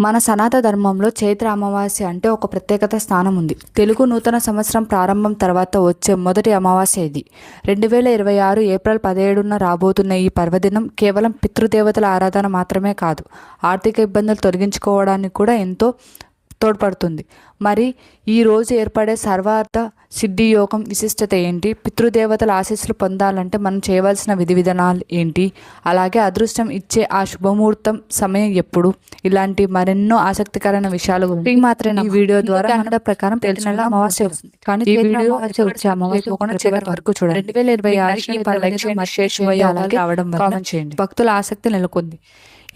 మన సనాతన ధర్మంలో చైత్ర అమావాస్య అంటే ఒక ప్రత్యేకత స్థానం ఉంది. తెలుగు నూతన సంవత్సరం ప్రారంభం తర్వాత వచ్చే మొదటి అమావాస్య ఇది. 2026 ఏప్రిల్ 17న రాబోతున్న ఈ పర్వదినం కేవలం పితృదేవతల ఆరాధన మాత్రమే కాదు, ఆర్థిక ఇబ్బందులు తొలగించుకోవడానికి కూడా ఎంతో తోడ్పడుతుంది. మరి ఈ రోజు ఏర్పడే సర్వార్థ సిద్ధి యోగం విశిష్టత ఏంటి, పితృదేవతల ఆశీస్సులు పొందాలంటే మనం చేయవలసిన విధి విధానాలు ఏంటి, అలాగే అదృష్టం ఇచ్చే ఆ శుభముహూర్తం సమయం ఎప్పుడు, ఇలాంటి మరెన్నో ఆసక్తికరమైన విషయాలు మాత్రమే ఈ వీడియో ద్వారా మన ప్రకారం తెలిసిన అమావాస్య వస్తుంది. కానీ ఈ వీడియో వచ్చే అమావాస్య చివరి వరకు చూడండి. 2026 రావడం వల్ల భక్తుల ఆసక్తి నెలకొంది.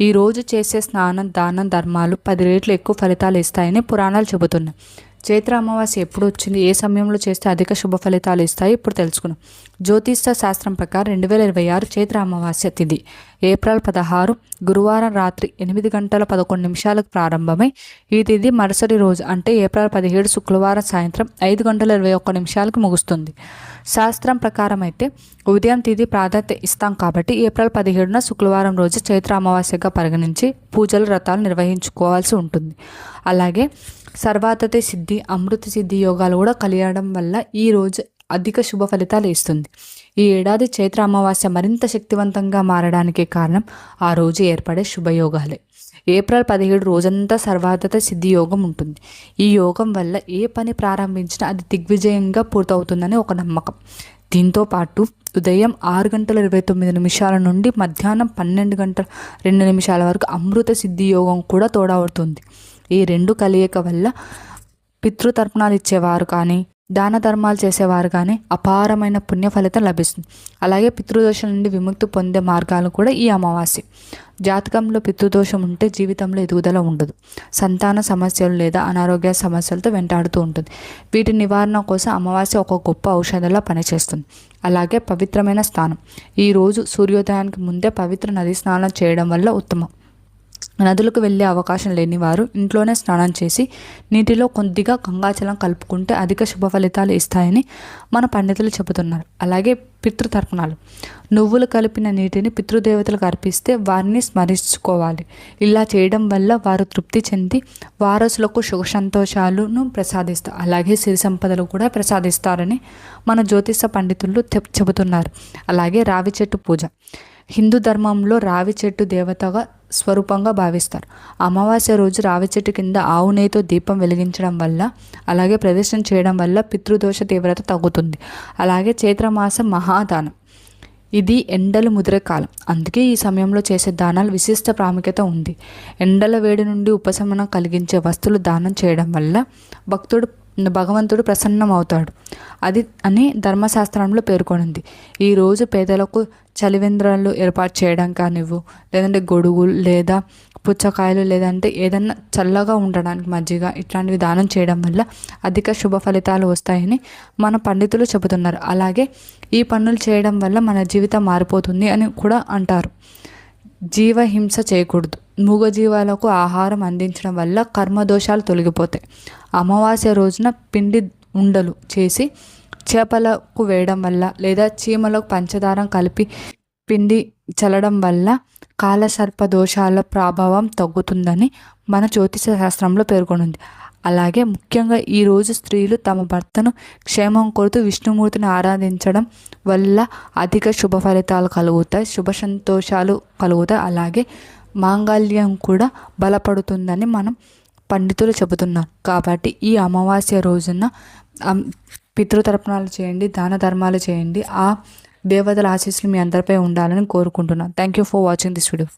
ఈ రోజు చేసే స్నానం, దానం, ధర్మాలు 10 రెట్లు ఎక్కువ ఫలితాలు ఇస్తాయని పురాణాలు చెబుతున్నాయి. చైత్ర అమావాస్య ఎప్పుడు వచ్చింది, ఏ సమయంలో చేస్తే అధిక శుభ ఫలితాలు ఇస్తాయి ఇప్పుడు తెలుసుకున్నాం. జ్యోతిష్య శాస్త్రం ప్రకారం 2026 చైత్ర అమావాస్య తిథి ఏప్రిల్ 16 గురువారం రాత్రి 8:11 ప్రారంభమై ఈ తిథి మరుసటి రోజు అంటే ఏప్రిల్ 17 శుక్రవారం సాయంత్రం 5:21 ముగుస్తుంది. శాస్త్రం ప్రకారం అయితే ఉదయం తిథి ప్రాధాన్యత ఇస్తాం కాబట్టి ఏప్రిల్ 17న శుక్రవారం రోజు చైత్ర అమావాస్యగా పరిగణించి పూజలు, వ్రతాలు నిర్వహించుకోవాల్సి ఉంటుంది. అలాగే సర్వార్థ సిద్ధి, అమృత సిద్ధి యోగాలు కూడా కలియడం వల్ల ఈ రోజు అధిక శుభ ఫలితాలు ఇస్తుంది. ఈ ఏడాది చైత్ర అమావాస్య మరింత శక్తివంతంగా మారడానికి కారణం ఆ రోజు ఏర్పడే శుభయోగాలే. ఏప్రిల్ 17 రోజంతా సర్వార్థ సిద్ధి యోగం ఉంటుంది. ఈ యోగం వల్ల ఏ పని ప్రారంభించినా అది దిగ్విజయంగా పూర్తవుతుందని ఒక నమ్మకం. దీంతో పాటు ఉదయం 6:29 నుండి మధ్యాహ్నం 12:02 వరకు అమృత సిద్ధి యోగం కూడా తోడవుతుంది. ఈ రెండు కలయిక వల్ల పితృతర్పణాలు ఇచ్చేవారు కానీ, దాన ధర్మాలు చేసేవారు కానీ అపారమైన పుణ్య ఫలితం లభిస్తుంది. అలాగే పితృదోషం నుండి విముక్తి పొందే మార్గాలు కూడా ఈ అమావాస్య. జాతకంలో పితృదోషం ఉంటే జీవితంలో ఎదుగుదల ఉండదు, సంతాన సమస్యలు లేదా అనారోగ్య సమస్యలతో వెంటాడుతూ ఉంటుంది. వీటి నివారణ కోసం అమావాస్య ఒక గొప్ప ఔషధంలా పనిచేస్తుంది. అలాగే పవిత్రమైన స్నానం. ఈరోజు సూర్యోదయానికి ముందే పవిత్ర నది స్నానం చేయడం వల్ల ఉత్తమం. నదులకు వెళ్ళే అవకాశం లేని వారు ఇంట్లోనే స్నానం చేసి నీటిలో కొద్దిగా గంగాజలం కలుపుకుంటే అధిక శుభ ఫలితాలు ఇస్తాయని మన పండితులు చెబుతున్నారు. అలాగే పితృతర్పణాలు. నువ్వులు కలిపిన నీటిని పితృదేవతలకు అర్పిస్తే వారిని స్మరించుకోవాలి. ఇలా చేయడం వల్ల వారు తృప్తి చెంది వారసులకు సుఖ సంతోషాలను ప్రసాదిస్తారు. అలాగే సిరి సంపదలు కూడా ప్రసాదిస్తారని మన జ్యోతిష పండితులు చెబుతున్నారు. అలాగే రావి చెట్టు పూజ. హిందూ ధర్మంలో రావి చెట్టు దేవతగా స్వరూపంగా భావిస్తారు. అమావాస్య రోజు రావి చెట్టు కింద ఆవు నెయ్యితో దీపం వెలిగించడం వల్ల, అలాగే ప్రదర్శన చేయడం వల్ల పితృదోష తీవ్రత తగ్గుతుంది. అలాగే చైత్రమాసం మహాదానం. ఇది ఎండలు ముదిరే కాలం, అందుకే ఈ సమయంలో చేసే దానాలు విశిష్ట ప్రాముఖ్యత ఉంది. ఎండల వేడి నుండి ఉపశమనం కలిగించే వస్తువులు దానం చేయడం వల్ల భగవంతుడు ప్రసన్నమవుతాడు అని ధర్మశాస్త్రంలో పేర్కొనింది. ఈరోజు పేదలకు చలివేంద్రాలు ఏర్పాటు చేయడం కానివ్వు, లేదంటే గొడుగులు లేదా పుచ్చకాయలు, లేదంటే ఏదన్నా చల్లగా ఉండడానికి మజ్జిగ, ఇట్లాంటివి దానం చేయడం వల్ల అధిక శుభ ఫలితాలు వస్తాయని మన పండితులు చెబుతున్నారు. అలాగే ఈ పనులు చేయడం వల్ల మన జీవితం మారిపోతుంది అని కూడా అంటారు. జీవహింస చేయకూడదు. మూగజీవాలకు ఆహారం అందించడం వల్ల కర్మదోషాలు తొలగిపోతాయి. అమావాస్య రోజున పిండి ఉండలు చేసి చేపలకు వేయడం వల్ల లేదా చీమలకు పంచదారం కలిపి పిండి చల్లడం వల్ల కాలసర్ప దోషాల ప్రభావం తగ్గుతుందని మన జ్యోతిష శాస్త్రంలో పేర్కొంది. అలాగే ముఖ్యంగా ఈరోజు స్త్రీలు తమ భర్తను క్షేమం కోరుతూ విష్ణుమూర్తిని ఆరాధించడం వల్ల అధిక శుభ ఫలితాలు కలుగుతాయి, శుభ సంతోషాలు కలుగుతాయి. అలాగే మాంగళ్యం కూడా బలపడుతుందని మనం పండితులు చెబుతున్నారు. కాబట్టి ఈ అమావాస్య రోజున పితృతర్పణాలు చేయండి, దాన ధర్మాలు చేయండి. ఆ దేవతల ఆశీస్సులు మీ అందరిపై ఉండాలని కోరుకుంటున్నాను. Thank you for watching this video.